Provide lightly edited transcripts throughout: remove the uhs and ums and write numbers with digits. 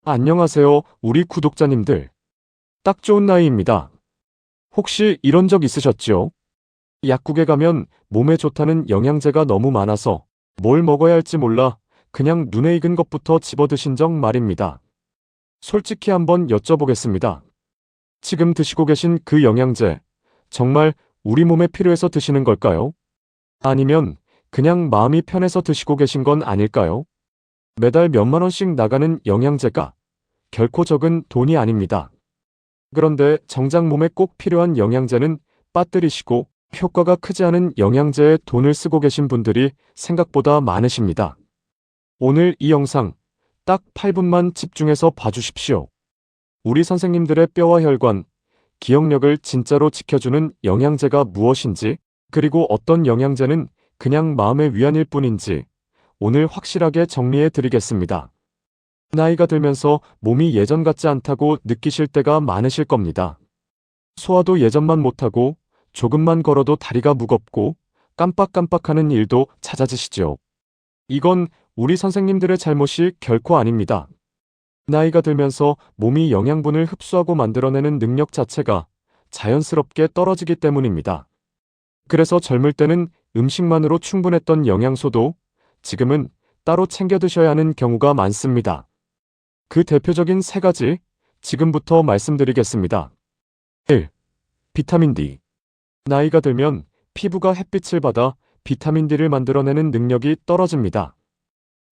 안녕하세요, 우리 구독자님들. 딱 좋은 나이입니다. 혹시 이런 적 있으셨죠? 약국에 가면 몸에 좋다는 영양제가 너무 많아서 뭘 먹어야 할지 몰라 그냥 눈에 익은 것부터 집어드신 적 말입니다. 솔직히 한번 여쭤보겠습니다. 지금 드시고 계신 그 영양제, 정말 우리 몸에 필요해서 드시는 걸까요? 아니면 그냥 마음이 편해서 드시고 계신 건 아닐까요? 매달 몇만 원씩 나가는 영양제가 결코 적은 돈이 아닙니다. 그런데 정작 몸에 꼭 필요한 영양제는 빠뜨리시고 효과가 크지 않은 영양제에 돈을 쓰고 계신 분들이 생각보다 많으십니다. 오늘 이 영상 딱 8분만 집중해서 봐주십시오. 우리 선생님들의 뼈와 혈관, 기억력을 진짜로 지켜주는 영양제가 무엇인지, 그리고 어떤 영양제는 그냥 마음의 위안일 뿐인지 오늘 확실하게 정리해 드리겠습니다. 나이가 들면서 몸이 예전 같지 않다고 느끼실 때가 많으실 겁니다. 소화도 예전만 못하고 조금만 걸어도 다리가 무겁고 깜빡깜빡하는 일도 잦아지시죠. 이건 우리 선생님들의 잘못이 결코 아닙니다. 나이가 들면서 몸이 영양분을 흡수하고 만들어내는 능력 자체가 자연스럽게 떨어지기 때문입니다. 그래서 젊을 때는 음식만으로 충분했던 영양소도 지금은 따로 챙겨 드셔야 하는 경우가 많습니다. 그 대표적인 세 가지 지금부터 말씀드리겠습니다. 1. 비타민 D. 나이가 들면 피부가 햇빛을 받아 비타민 D를 만들어내는 능력이 떨어집니다.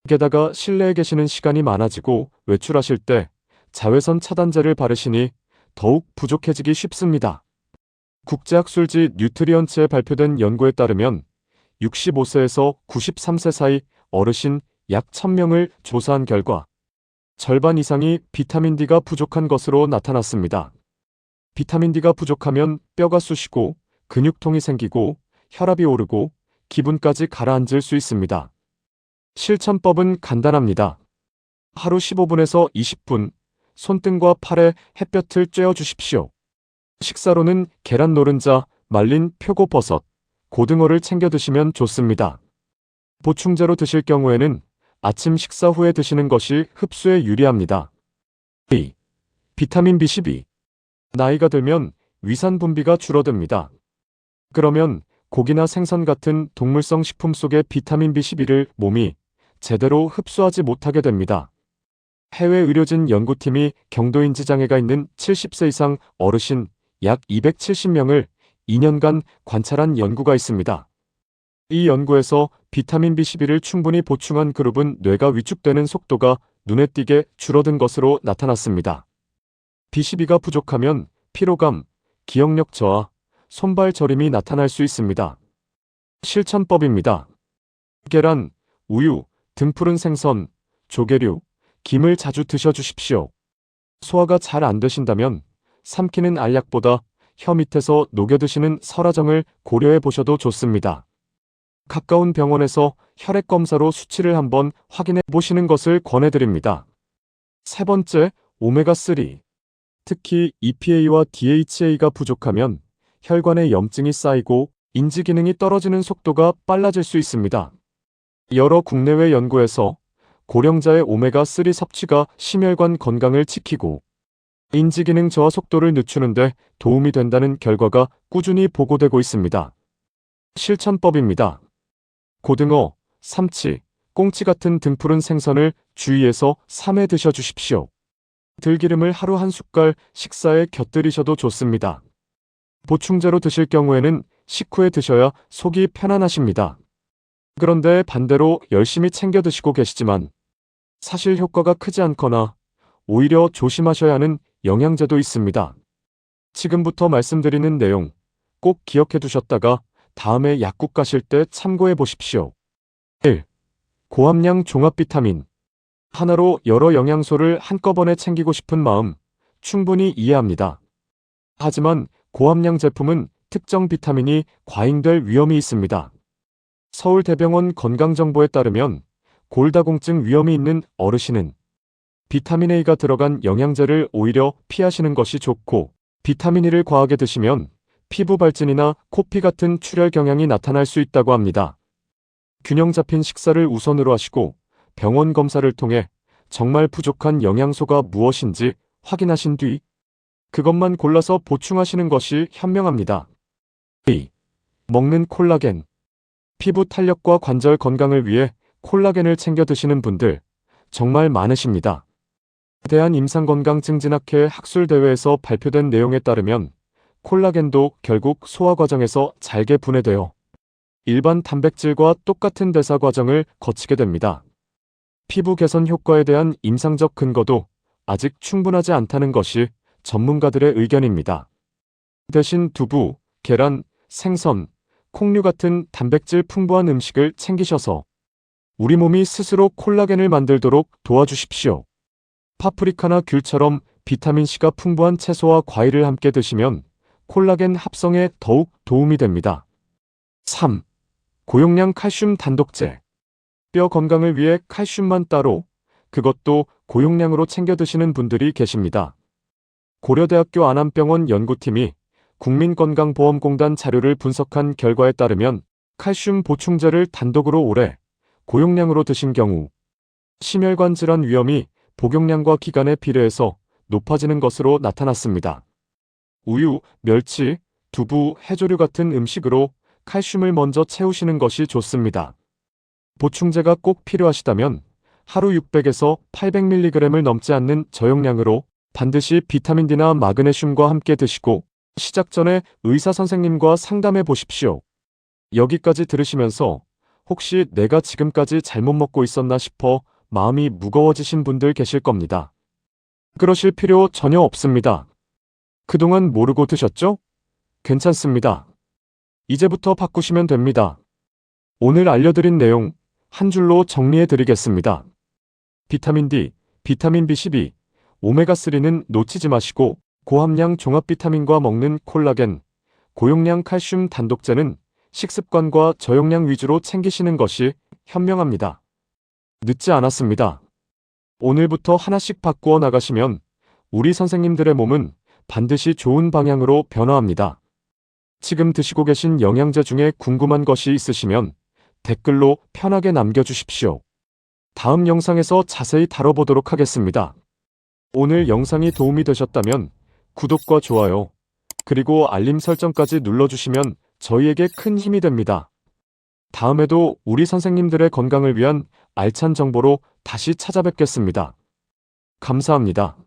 게다가 실내에 계시는 시간이 많아지고 외출하실 때 자외선 차단제를 바르시니 더욱 부족해지기 쉽습니다. 국제학술지 뉴트리언츠에 발표된 연구에 따르면 65세에서 93세 사이 어르신 약 1000명을 조사한 결과 절반 이상이 비타민 D가 부족한 것으로 나타났습니다. 비타민 D가 부족하면 뼈가 쑤시고 근육통이 생기고 혈압이 오르고 기분까지 가라앉을 수 있습니다. 실천법은 간단합니다. 하루 15분에서 20분 손등과 팔에 햇볕을 쬐어 주십시오. 식사로는 계란 노른자, 말린 표고버섯, 고등어를 챙겨 드시면 좋습니다. 보충제로 드실 경우에는 아침 식사 후에 드시는 것이 흡수에 유리합니다. 2. 비타민 B12. 나이가 들면 위산 분비가 줄어듭니다. 그러면 고기나 생선 같은 동물성 식품 속의 비타민 B12를 몸이 제대로 흡수하지 못하게 됩니다. 해외 의료진 연구팀이 경도인지 장애가 있는 70세 이상 어르신 약 270명을 2년간 관찰한 연구가 있습니다. 이 연구에서 비타민 B12를 충분히 보충한 그룹은 뇌가 위축되는 속도가 눈에 띄게 줄어든 것으로 나타났습니다. B12가 부족하면 피로감, 기억력 저하, 손발 저림이 나타날 수 있습니다. 실천법입니다. 계란, 우유, 등푸른 생선, 조개류, 김을 자주 드셔주십시오. 소화가 잘 안 되신다면 삼키는 알약보다 혀 밑에서 녹여 드시는 설화정을 고려해 보셔도 좋습니다. 가까운 병원에서 혈액 검사로 수치를 한번 확인해 보시는 것을 권해드립니다. 세 번째, 오메가3. 특히 EPA와 DHA가 부족하면 혈관에 염증이 쌓이고 인지 기능이 떨어지는 속도가 빨라질 수 있습니다. 여러 국내외 연구에서 고령자의 오메가3 섭취가 심혈관 건강을 지키고 인지 기능 저하 속도를 늦추는 데 도움이 된다는 결과가 꾸준히 보고되고 있습니다. 실천법입니다. 고등어, 삼치, 꽁치 같은 등푸른 생선을 주의해서 3회 드셔주십시오. 들기름을 하루 한 숟갈 식사에 곁들이셔도 좋습니다. 보충제로 드실 경우에는 식후에 드셔야 속이 편안하십니다. 그런데 반대로 열심히 챙겨 드시고 계시지만 사실 효과가 크지 않거나 오히려 조심하셔야 하는 영양제도 있습니다. 지금부터 말씀드리는 내용 꼭 기억해 두셨다가 다음에 약국 가실 때 참고해 보십시오. 1. 고함량 종합 비타민. 하나로 여러 영양소를 한꺼번에 챙기고 싶은 마음 충분히 이해합니다. 하지만 고함량 제품은 특정 비타민이 과잉될 위험이 있습니다. 서울대병원 건강정보에 따르면 골다공증 위험이 있는 어르신은 비타민 A가 들어간 영양제를 오히려 피하시는 것이 좋고, 비타민 E를 과하게 드시면 피부 발진이나 코피 같은 출혈 경향이 나타날 수 있다고 합니다. 균형 잡힌 식사를 우선으로 하시고 병원 검사를 통해 정말 부족한 영양소가 무엇인지 확인하신 뒤 그것만 골라서 보충하시는 것이 현명합니다. 2. 먹는 콜라겐. 피부 탄력과 관절 건강을 위해 콜라겐을 챙겨 드시는 분들 정말 많으십니다. 대한임상건강증진학회 학술대회에서 발표된 내용에 따르면 콜라겐도 결국 소화 과정에서 잘게 분해되어 일반 단백질과 똑같은 대사 과정을 거치게 됩니다. 피부 개선 효과에 대한 임상적 근거도 아직 충분하지 않다는 것이 전문가들의 의견입니다. 대신 두부, 계란, 생선, 콩류 같은 단백질 풍부한 음식을 챙기셔서 우리 몸이 스스로 콜라겐을 만들도록 도와주십시오. 파프리카나 귤처럼 비타민C가 풍부한 채소와 과일을 함께 드시면 콜라겐 합성에 더욱 도움이 됩니다. 3. 고용량 칼슘 단독제. 뼈 건강을 위해 칼슘만 따로, 그것도 고용량으로 챙겨 드시는 분들이 계십니다. 고려대학교 안암병원 연구팀이 국민건강보험공단 자료를 분석한 결과에 따르면 칼슘 보충제를 단독으로 오래 고용량으로 드신 경우 심혈관 질환 위험이 복용량과 기간에 비례해서 높아지는 것으로 나타났습니다. 우유, 멸치, 두부, 해조류 같은 음식으로 칼슘을 먼저 채우시는 것이 좋습니다. 보충제가 꼭 필요하시다면 하루 600에서 800mg을 넘지 않는 저용량으로 반드시 비타민 D나 마그네슘과 함께 드시고 시작 전에 의사 선생님과 상담해 보십시오. 여기까지 들으시면서 혹시 내가 지금까지 잘못 먹고 있었나 싶어 마음이 무거워지신 분들 계실 겁니다. 그러실 필요 전혀 없습니다. 그동안 모르고 드셨죠? 괜찮습니다. 이제부터 바꾸시면 됩니다. 오늘 알려드린 내용 한 줄로 정리해 드리겠습니다. 비타민 D, 비타민 B12, 오메가3는 놓치지 마시고 고함량 종합 비타민과 먹는 콜라겐, 고용량 칼슘 단독제는 식습관과 저용량 위주로 챙기시는 것이 현명합니다. 늦지 않았습니다. 오늘부터 하나씩 바꾸어 나가시면 우리 선생님들의 몸은 반드시 좋은 방향으로 변화합니다. 지금 드시고 계신 영양제 중에 궁금한 것이 있으시면 댓글로 편하게 남겨주십시오. 다음 영상에서 자세히 다뤄보도록 하겠습니다. 오늘 영상이 도움이 되셨다면 구독과 좋아요, 그리고 알림 설정까지 눌러주시면 저희에게 큰 힘이 됩니다. 다음에도 우리 선생님들의 건강을 위한 알찬 정보로 다시 찾아뵙겠습니다. 감사합니다.